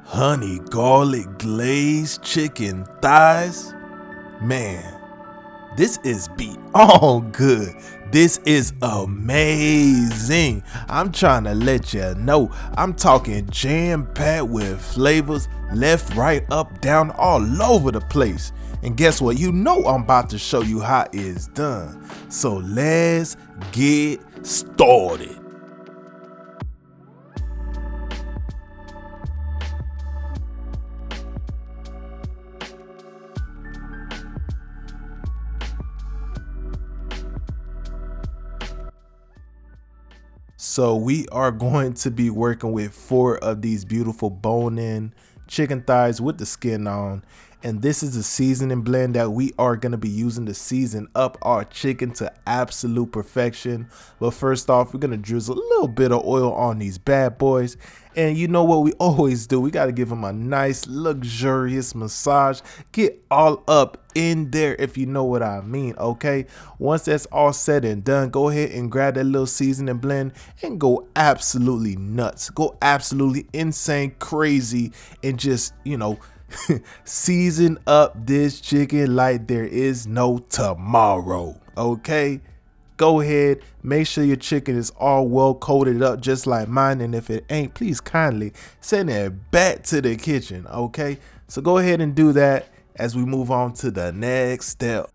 honey garlic glazed chicken thighs. Man, this is beyond good. This is amazing. I'm trying to let you know. I'm talking jam-packed with flavors, left, right, up, down, all over the place. And guess what? You know I'm about to show you how it's done. So let's get started. So we are going to be working with 4 of these beautiful bone-in chicken thighs with the skin on. And this is a seasoning blend that we are going to be using to season up our chicken to absolute perfection. But first off, we're going to drizzle a little bit of oil on these bad boys. And you know what we always do? We got to give them a nice luxurious massage. Get all up in there, if you know what I mean, okay? Once that's all said and done, go ahead and grab that little seasoning blend and go absolutely nuts. Go absolutely insane crazy and just, season up this chicken like there is no tomorrow, okay? Go ahead, make sure your chicken is all well coated up just like mine, and if it ain't, please kindly send it back to the kitchen, okay? So go ahead and do that as we move on to the next step.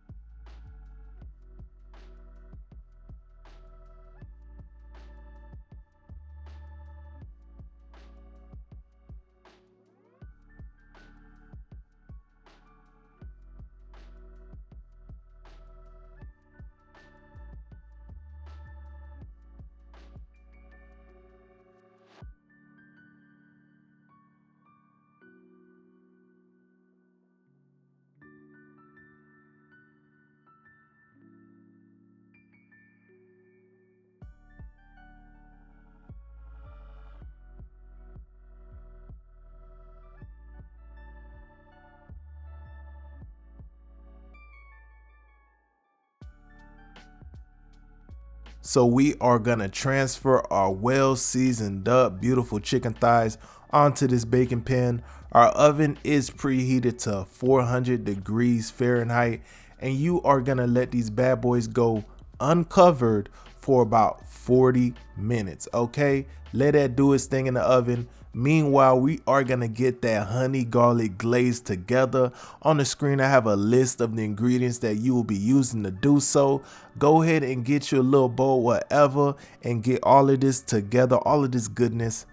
So we are gonna transfer our well seasoned up beautiful chicken thighs onto this baking pan. Our oven is preheated to 400 degrees Fahrenheit, and you are gonna let these bad boys go uncovered for about 40 minutes, okay? Let that do its thing in the oven. Meanwhile, we are gonna get that honey garlic glaze together. On the screen, I have a list of the ingredients that you will be using to do so. Go ahead and get you a little bowl, whatever, and get all of this together, all of this goodness,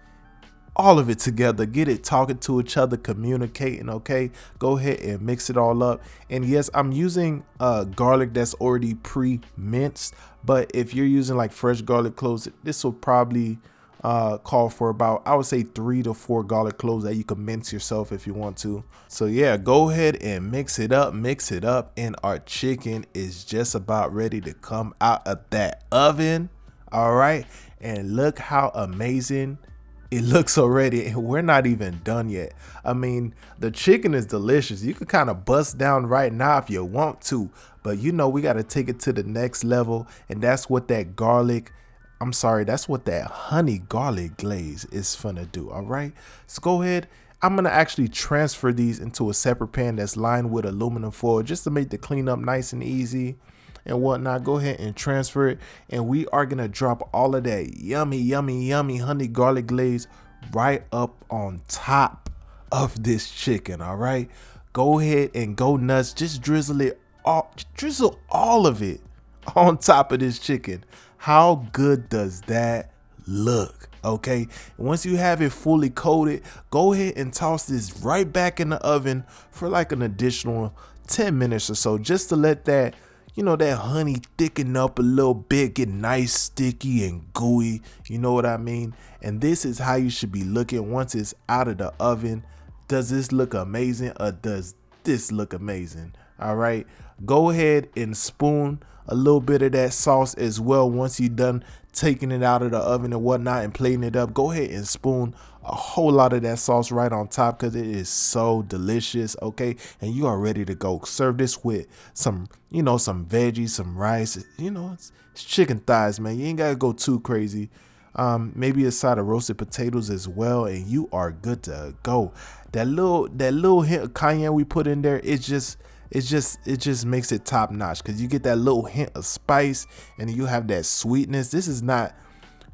all of it together. Get it talking to each other, communicating, okay? Go ahead and mix it all up. And yes, I'm using garlic that's already pre-minced, but if you're using like fresh garlic cloves, this will probably call for about, I would say 3 to 4 garlic cloves that you can mince yourself if you want to. So yeah, go ahead and mix it up, and our chicken is just about ready to come out of that oven. All right, and look how amazing it looks already, and we're not even done yet. I mean, the chicken is delicious. You could kind of bust down right now if you want to, but we got to take it to the next level, and that's what that that's what that honey garlic glaze is finna do. All right, so go ahead. I'm gonna actually transfer these into a separate pan that's lined with aluminum foil just to make the cleanup nice and easy and whatnot. Go ahead and transfer it, and we are gonna drop all of that yummy honey garlic glaze right up on top of this chicken. All right, go ahead and go nuts. Just drizzle all of it on top of this chicken. How good does that look? Okay, once you have it fully coated, go ahead and toss this right back in the oven for like an additional 10 minutes or so, just to let that that honey thicken up a little bit, get nice, sticky and gooey, you know what I mean? And this is how you should be looking once it's out of the oven. Does this look amazing, or does this look amazing? All right, go ahead and spoon a little bit of that sauce as well. Once you're done taking it out of the oven and whatnot and plating it up, go ahead and spoon a whole lot of that sauce right on top, because it is so delicious. Okay, and you are ready to go. Serve this with some some veggies, some rice. It's chicken thighs, man. You ain't gotta go too crazy. maybe a side of roasted potatoes as well, and you are good to go. That little hint of cayenne we put in there, it just makes it top notch, because you get that little hint of spice and you have that sweetness. This is not,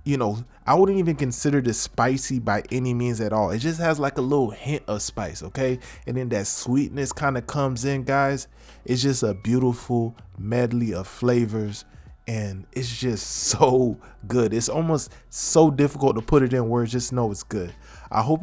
you know, I wouldn't even consider this spicy by any means at all. It just has like a little hint of spice, okay? And then that sweetness kind of comes in, guys. It's just a beautiful medley of flavors, and it's just so good. It's almost so difficult to put it in words. Just know it's good. I hope you